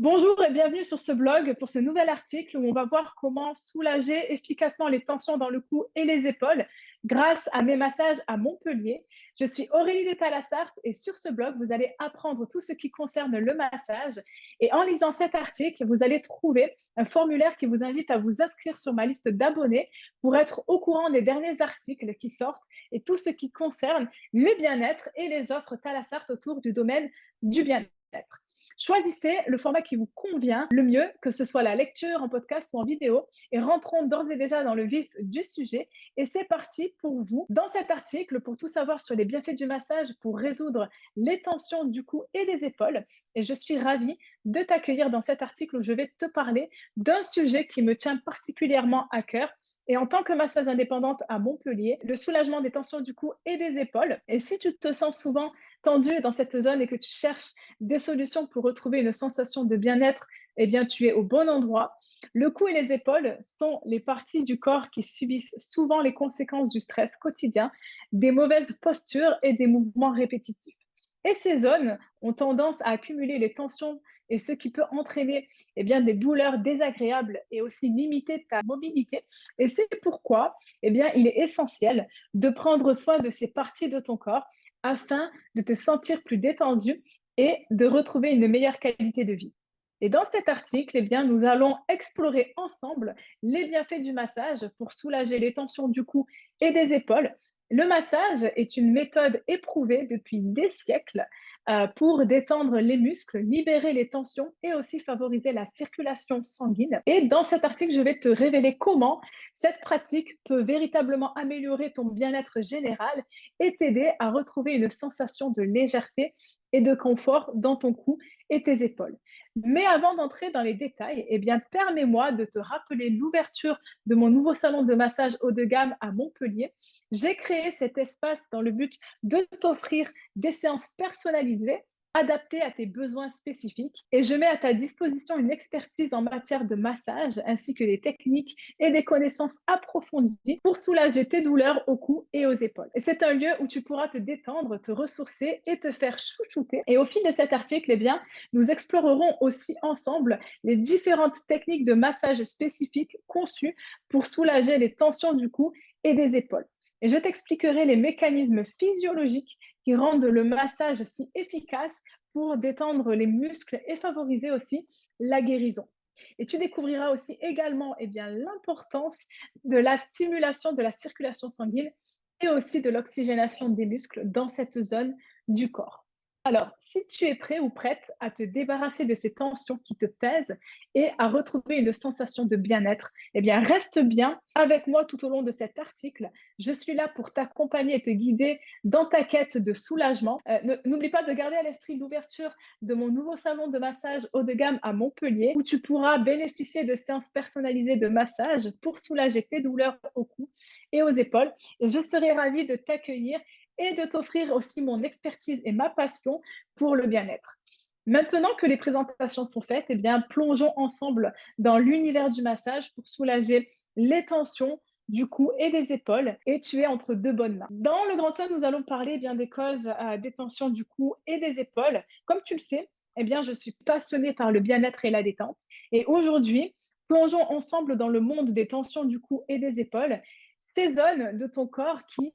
Bonjour et bienvenue sur ce blog pour ce nouvel article où on va voir comment soulager efficacement les tensions dans le cou et les épaules grâce à mes massages à Montpellier. Je suis Aurélie de Talassart et sur ce blog, vous allez apprendre tout ce qui concerne le massage. Et en lisant cet article, vous allez trouver un formulaire qui vous invite à vous inscrire sur ma liste d'abonnés pour être au courant des derniers articles qui sortent et tout ce qui concerne le bien-être et les offres Talassart autour du domaine du bien-être. Choisissez le format qui vous convient le mieux, que ce soit la lecture en podcast ou en vidéo, et rentrons d'ores et déjà dans le vif du sujet. Et c'est parti pour vous. Dans cet article, pour tout savoir sur les bienfaits du massage pour résoudre les tensions du cou et des épaules, et je suis ravie de t'accueillir dans cet article où je vais te parler d'un sujet qui me tient particulièrement à cœur. Et en tant que masseuse indépendante à Montpellier, le soulagement des tensions du cou et des épaules. Et si tu te sens souvent tendu dans cette zone et que tu cherches des solutions pour retrouver une sensation de bien-être, eh bien, tu es au bon endroit. Le cou et les épaules sont les parties du corps qui subissent souvent les conséquences du stress quotidien, des mauvaises postures et des mouvements répétitifs. Et ces zones ont tendance à accumuler les tensions et ce qui peut entraîner des douleurs désagréables et aussi limiter ta mobilité. Et c'est pourquoi il est essentiel de prendre soin de ces parties de ton corps afin de te sentir plus détendu et de retrouver une meilleure qualité de vie. Et dans cet article, nous allons explorer ensemble les bienfaits du massage pour soulager les tensions du cou et des épaules. Le massage est une méthode éprouvée depuis des siècles pour détendre les muscles, libérer les tensions et aussi favoriser la circulation sanguine. Et dans cet article, je vais te révéler comment cette pratique peut véritablement améliorer ton bien-être général et t'aider à retrouver une sensation de légèreté et de confort dans ton cou et tes épaules. Mais avant d'entrer dans les détails, permets-moi de te rappeler l'ouverture de mon nouveau salon de massage haut de gamme à Montpellier. J'ai créé cet espace dans le but de t'offrir des séances personnalisées adaptées à tes besoins spécifiques et je mets à ta disposition une expertise en matière de massage ainsi que des techniques et des connaissances approfondies pour soulager tes douleurs au cou et aux épaules. Et c'est un lieu où tu pourras te détendre, te ressourcer et te faire chouchouter. Et au fil de cet article, nous explorerons aussi ensemble les différentes techniques de massage spécifiques conçues pour soulager les tensions du cou et des épaules. Et je t'expliquerai les mécanismes physiologiques qui rendent le massage si efficace pour détendre les muscles et favoriser aussi la guérison. Et tu découvriras aussi également l'importance de la stimulation de la circulation sanguine et aussi de l'oxygénation des muscles dans cette zone du corps. Alors, si tu es prêt ou prête à te débarrasser de ces tensions qui te pèsent et à retrouver une sensation de bien-être, reste bien avec moi tout au long de cet article. Je suis là pour t'accompagner et te guider dans ta quête de soulagement. N'oublie pas de garder à l'esprit l'ouverture de mon nouveau salon de massage haut de gamme à Montpellier, où tu pourras bénéficier de séances personnalisées de massage pour soulager tes douleurs au cou et aux épaules. Et je serai ravie de t'accueillir et de t'offrir aussi mon expertise et ma passion pour le bien-être. Maintenant que les présentations sont faites, plongeons ensemble dans l'univers du massage pour soulager les tensions du cou et des épaules et tu es entre deux bonnes mains. Dans le grand 1, nous allons parler des causes des tensions du cou et des épaules. Comme tu le sais, je suis passionnée par le bien-être et la détente. Et aujourd'hui, plongeons ensemble dans le monde des tensions du cou et des épaules, ces zones de ton corps qui,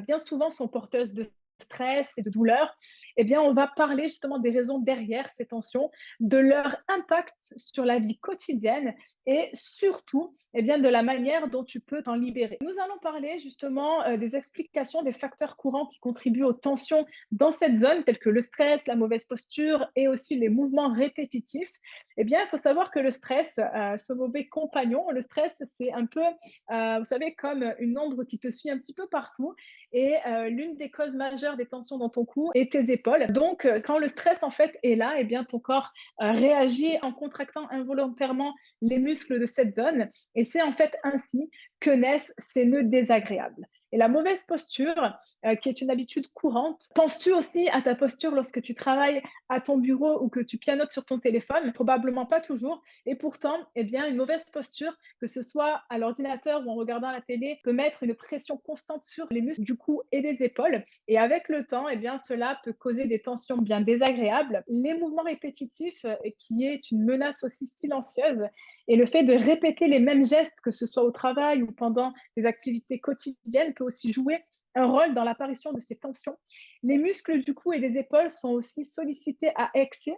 bien souvent, sont porteuses de stress et de douleur. On va parler justement des raisons derrière ces tensions, de leur impact sur la vie quotidienne et surtout de la manière dont tu peux t'en libérer. Nous allons parler justement des explications des facteurs courants qui contribuent aux tensions dans cette zone, tels que le stress, la mauvaise posture et aussi les mouvements répétitifs. Il faut savoir que le stress, ce mauvais compagnon, le stress, c'est un peu, vous savez, comme une ombre qui te suit un petit peu partout et l'une des causes majeures des tensions dans ton cou et tes épaules. Donc, quand le stress en fait est là, ton corps réagit en contractant involontairement les muscles de cette zone et c'est en fait ainsi que naissent ces nœuds désagréables. Et la mauvaise posture, qui est une habitude courante, penses-tu aussi à ta posture lorsque tu travailles à ton bureau ou que tu pianotes sur ton téléphone? Probablement pas toujours. Et pourtant, eh bien, une mauvaise posture, que ce soit à l'ordinateur ou en regardant la télé, peut mettre une pression constante sur les muscles du cou et des épaules. Et avec le temps, eh bien, cela peut causer des tensions bien désagréables. Les mouvements répétitifs, qui est une menace aussi silencieuse, et le fait de répéter les mêmes gestes, que ce soit au travail ou pendant des activités quotidiennes, peut aussi jouer un rôle dans l'apparition de ces tensions. Les muscles du cou et des épaules sont aussi sollicités à excès,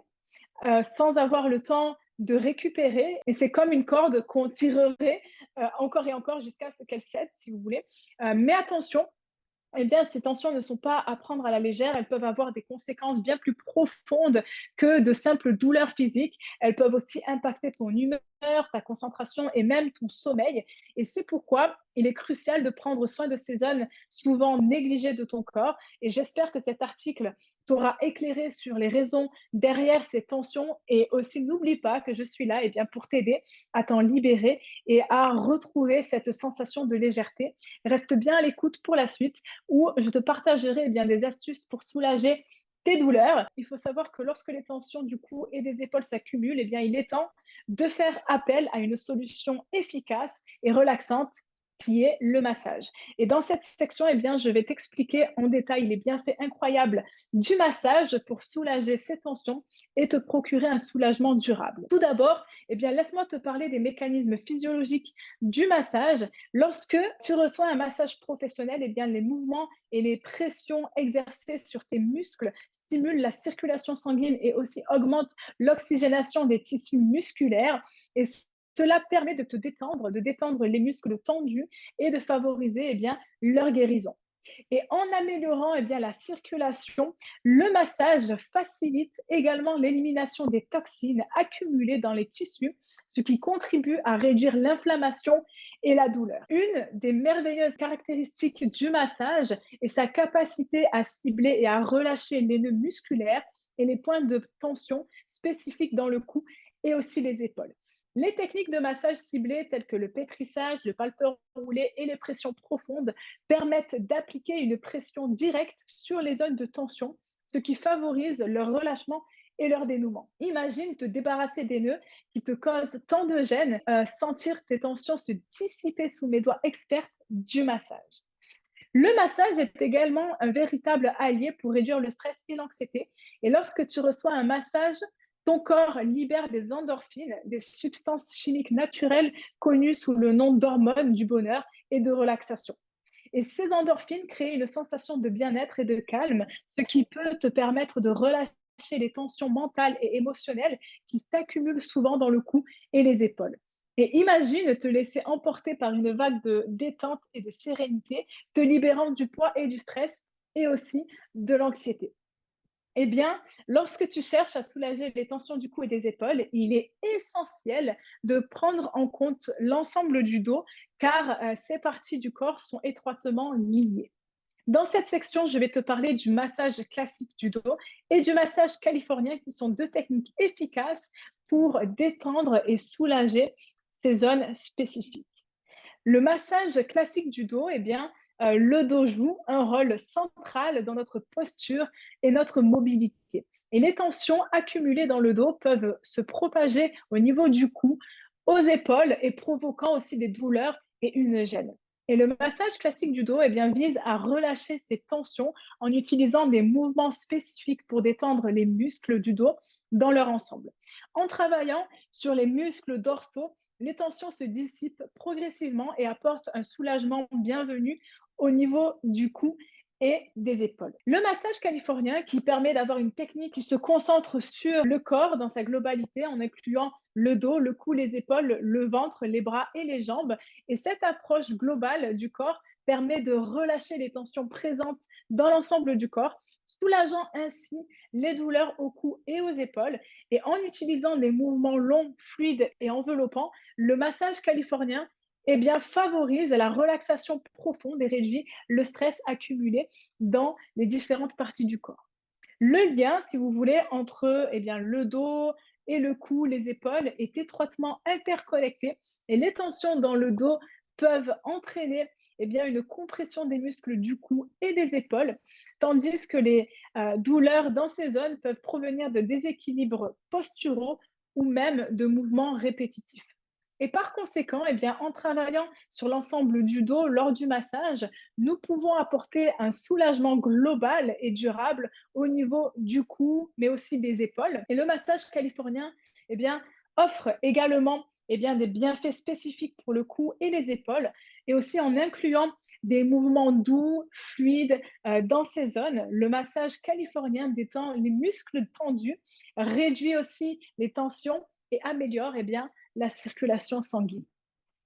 sans avoir le temps de récupérer. Et c'est comme une corde qu'on tirerait encore et encore jusqu'à ce qu'elle cède, si vous voulez. Mais attention, eh bien, ces tensions ne sont pas à prendre à la légère. Elles peuvent avoir des conséquences bien plus profondes que de simples douleurs physiques. Elles peuvent aussi impacter ton humeur, ta concentration et même ton sommeil. Et c'est pourquoi il est crucial de prendre soin de ces zones souvent négligées de ton corps. Et j'espère que cet article t'aura éclairé sur les raisons derrière ces tensions. Et aussi, n'oublie pas que je suis là, pour t'aider à t'en libérer et à retrouver cette sensation de légèreté. Reste bien à l'écoute pour la suite, où je te partagerai des astuces pour soulager tes douleurs. Il faut savoir que lorsque les tensions du cou et des épaules s'accumulent, il est temps de faire appel à une solution efficace et relaxante, qui est le massage. Et dans cette section, je vais t'expliquer en détail les bienfaits incroyables du massage pour soulager ces tensions et te procurer un soulagement durable. Tout d'abord, laisse-moi te parler des mécanismes physiologiques du massage. Lorsque tu reçois un massage professionnel, les mouvements et les pressions exercées sur tes muscles stimulent la circulation sanguine et aussi augmentent l'oxygénation des tissus musculaires. Et cela permet de détendre les muscles tendus et de favoriser leur guérison. Et en améliorant la circulation, le massage facilite également l'élimination des toxines accumulées dans les tissus, ce qui contribue à réduire l'inflammation et la douleur. Une des merveilleuses caractéristiques du massage est sa capacité à cibler et à relâcher les nœuds musculaires et les points de tension spécifiques dans le cou et aussi les épaules. Les techniques de massage ciblées telles que le pétrissage, le palpeur roulé et les pressions profondes permettent d'appliquer une pression directe sur les zones de tension, ce qui favorise leur relâchement et leur dénouement. Imagine te débarrasser des nœuds qui te causent tant de gêne, sentir tes tensions se dissiper sous mes doigts experts du massage. Le massage est également un véritable allié pour réduire le stress et l'anxiété. Et lorsque tu reçois un massage, ton corps libère des endorphines, des substances chimiques naturelles connues sous le nom d'hormones du bonheur et de relaxation. Et ces endorphines créent une sensation de bien-être et de calme, ce qui peut te permettre de relâcher les tensions mentales et émotionnelles qui s'accumulent souvent dans le cou et les épaules. Et imagine te laisser emporter par une vague de détente et de sérénité, te libérant du poids et du stress et aussi de l'anxiété. Eh bien, lorsque tu cherches à soulager les tensions du cou et des épaules, il est essentiel de prendre en compte l'ensemble du dos, car ces parties du corps sont étroitement liées. Dans cette section, je vais te parler du massage classique du dos et du massage californien, qui sont deux techniques efficaces pour détendre et soulager ces zones spécifiques. Le massage classique du dos, le dos joue un rôle central dans notre posture et notre mobilité. Et les tensions accumulées dans le dos peuvent se propager au niveau du cou, aux épaules, et provoquant aussi des douleurs et une gêne. Et le massage classique du dos vise à relâcher ces tensions en utilisant des mouvements spécifiques pour détendre les muscles du dos dans leur ensemble. En travaillant sur les muscles dorsaux, les tensions se dissipent progressivement et apportent un soulagement bienvenu au niveau du cou et des épaules. Le massage californien, qui permet d'avoir une technique qui se concentre sur le corps dans sa globalité, en incluant le dos, le cou, les épaules, le ventre, les bras et les jambes. Et cette approche globale du corps permet de relâcher les tensions présentes dans l'ensemble du corps, soulageant ainsi les douleurs au cou et aux épaules. Et en utilisant des mouvements longs, fluides et enveloppants, le massage californien favorise la relaxation profonde et réduit le stress accumulé dans les différentes parties du corps. Le lien, si vous voulez, entre le dos et le cou, les épaules, est étroitement interconnecté, et les tensions dans le dos peuvent entraîner une compression des muscles du cou et des épaules, tandis que les douleurs dans ces zones peuvent provenir de déséquilibres posturaux ou même de mouvements répétitifs. Et par conséquent, en travaillant sur l'ensemble du dos lors du massage, nous pouvons apporter un soulagement global et durable au niveau du cou, mais aussi des épaules. Et le massage californien, eh bien, offre également des bienfaits spécifiques pour le cou et les épaules, et aussi en incluant des mouvements doux, fluides dans ces zones. Le massage californien détend les muscles tendus, réduit aussi les tensions et améliore la circulation sanguine.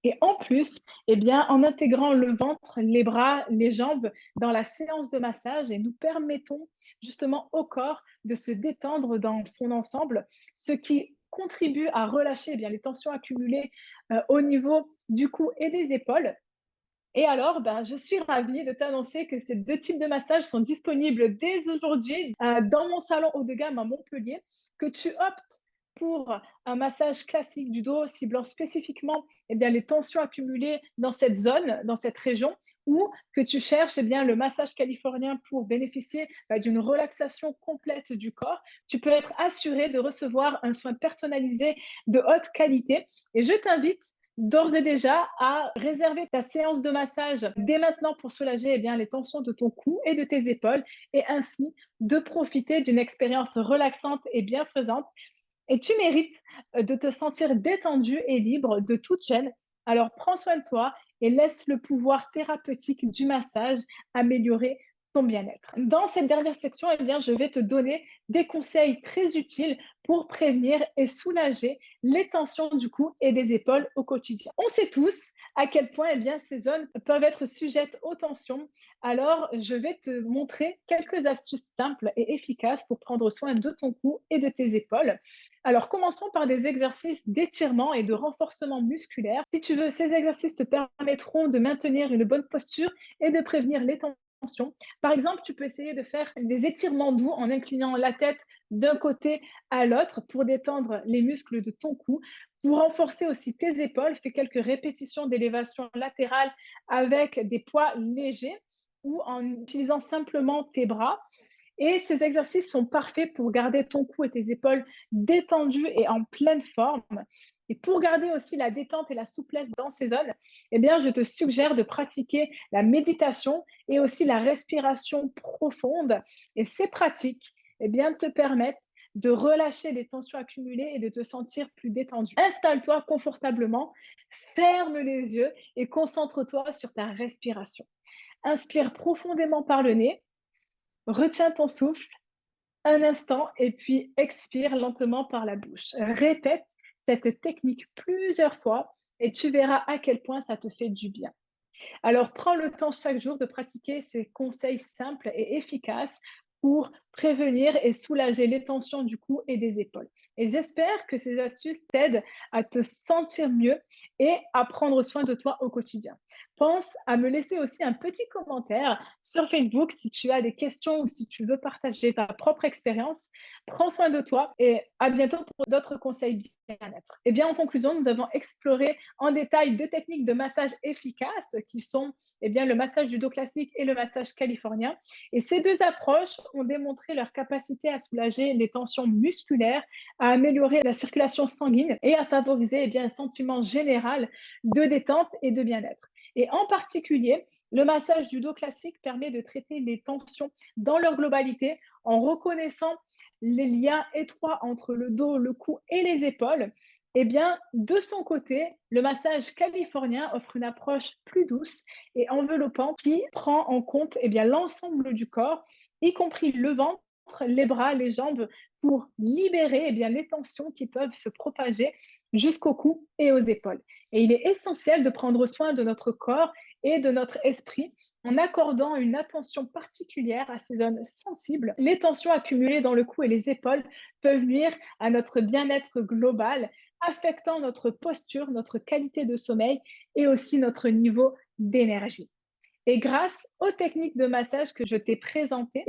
Et en plus, en intégrant le ventre, les bras, les jambes dans la séance de massage, et nous permettons justement au corps de se détendre dans son ensemble, ce qui contribue à relâcher les tensions accumulées au niveau du cou et des épaules. Et alors, je suis ravie de t'annoncer que ces deux types de massages sont disponibles dès aujourd'hui dans mon salon haut de gamme à Montpellier, que tu optes pour un massage classique du dos ciblant spécifiquement les tensions accumulées dans cette zone, dans cette région, ou que tu cherches le massage californien pour bénéficier d'une relaxation complète du corps, tu peux être assuré de recevoir un soin personnalisé de haute qualité. Et je t'invite d'ores et déjà à réserver ta séance de massage dès maintenant pour soulager les tensions de ton cou et de tes épaules, et ainsi de profiter d'une expérience relaxante et bienfaisante. Et tu mérites de te sentir détendu et libre de toute gêne. Alors prends soin de toi et laisse le pouvoir thérapeutique du massage améliorer ton bien-être. Dans cette dernière section, je vais te donner des conseils très utiles pour prévenir et soulager les tensions du cou et des épaules au quotidien. On sait tous à quel point ces zones peuvent être sujettes aux tensions. Alors, je vais te montrer quelques astuces simples et efficaces pour prendre soin de ton cou et de tes épaules. Alors, commençons par des exercices d'étirement et de renforcement musculaire. Si tu veux, ces exercices te permettront de maintenir une bonne posture et de prévenir les tensions. Par exemple, tu peux essayer de faire des étirements doux en inclinant la tête d'un côté à l'autre pour détendre les muscles de ton cou. Pour renforcer aussi tes épaules, fais quelques répétitions d'élévation latérale avec des poids légers ou en utilisant simplement tes bras. Et ces exercices sont parfaits pour garder ton cou et tes épaules détendus et en pleine forme. Et pour garder aussi la détente et la souplesse dans ces zones, je te suggère de pratiquer la méditation et aussi la respiration profonde. Et ces pratiques te permettent de relâcher les tensions accumulées et de te sentir plus détendu. Installe-toi confortablement, ferme les yeux et concentre-toi sur ta respiration. Inspire profondément par le nez. Retiens ton souffle un instant et puis expire lentement par la bouche. Répète cette technique plusieurs fois et tu verras à quel point ça te fait du bien. Alors, prends le temps chaque jour de pratiquer ces conseils simples et efficaces pour prévenir et soulager les tensions du cou et des épaules. Et j'espère que ces astuces t'aident à te sentir mieux et à prendre soin de toi au quotidien. Pense à me laisser aussi un petit commentaire sur Facebook si tu as des questions ou si tu veux partager ta propre expérience. Prends soin de toi et à bientôt pour d'autres conseils bien-être. Et bien, en conclusion, nous avons exploré en détail deux techniques de massage efficaces qui sont le massage du dos classique et le massage californien. Et ces deux approches ont démontré leur capacité à soulager les tensions musculaires, à améliorer la circulation sanguine et à favoriser un sentiment général de détente et de bien-être. Et en particulier, le massage du dos classique permet de traiter les tensions dans leur globalité en reconnaissant les liens étroits entre le dos, le cou et les épaules. De son côté, le massage californien offre une approche plus douce et enveloppante qui prend en compte l'ensemble du corps, y compris le ventre, les bras, les jambes, pour libérer les tensions qui peuvent se propager jusqu'au cou et aux épaules. Et il est essentiel de prendre soin de notre corps et de notre esprit en accordant une attention particulière à ces zones sensibles. Les tensions accumulées dans le cou et les épaules peuvent nuire à notre bien-être global, affectant notre posture, notre qualité de sommeil et aussi notre niveau d'énergie. Et grâce aux techniques de massage que je t'ai présentées,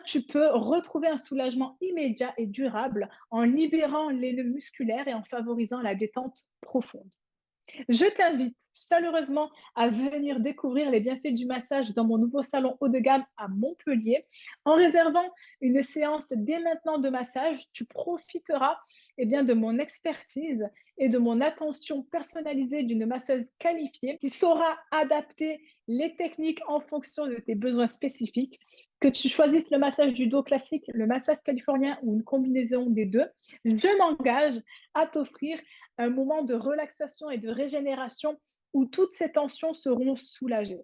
tu peux retrouver un soulagement immédiat et durable en libérant les nœuds musculaires et en favorisant la détente profonde. Je t'invite chaleureusement à venir découvrir les bienfaits du massage dans mon nouveau salon haut de gamme à Montpellier. En réservant une séance dès maintenant de massage, tu profiteras bien, de mon expertise et de mon attention personnalisée d'une masseuse qualifiée qui saura adapter les techniques en fonction de tes besoins spécifiques. Que tu choisisses le massage du dos classique, le massage californien ou une combinaison des deux, je m'engage à t'offrir un moment de relaxation et de régénération où toutes ces tensions seront soulagées.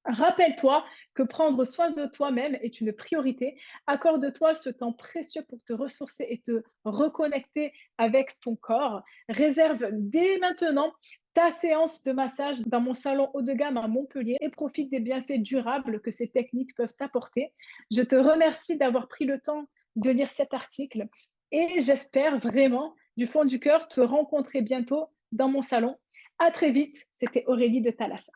Rappelle-toi que prendre soin de toi-même est une priorité. Accorde-toi ce temps précieux pour te ressourcer et te reconnecter avec ton corps. Réserve dès maintenant ta séance de massage dans mon salon haut de gamme à Montpellier et profite des bienfaits durables que ces techniques peuvent t'apporter. Je te remercie d'avoir pris le temps de lire cet article et j'espère vraiment du fond du cœur te rencontrer bientôt dans mon salon. À très vite, c'était Aurélie de Thalassa.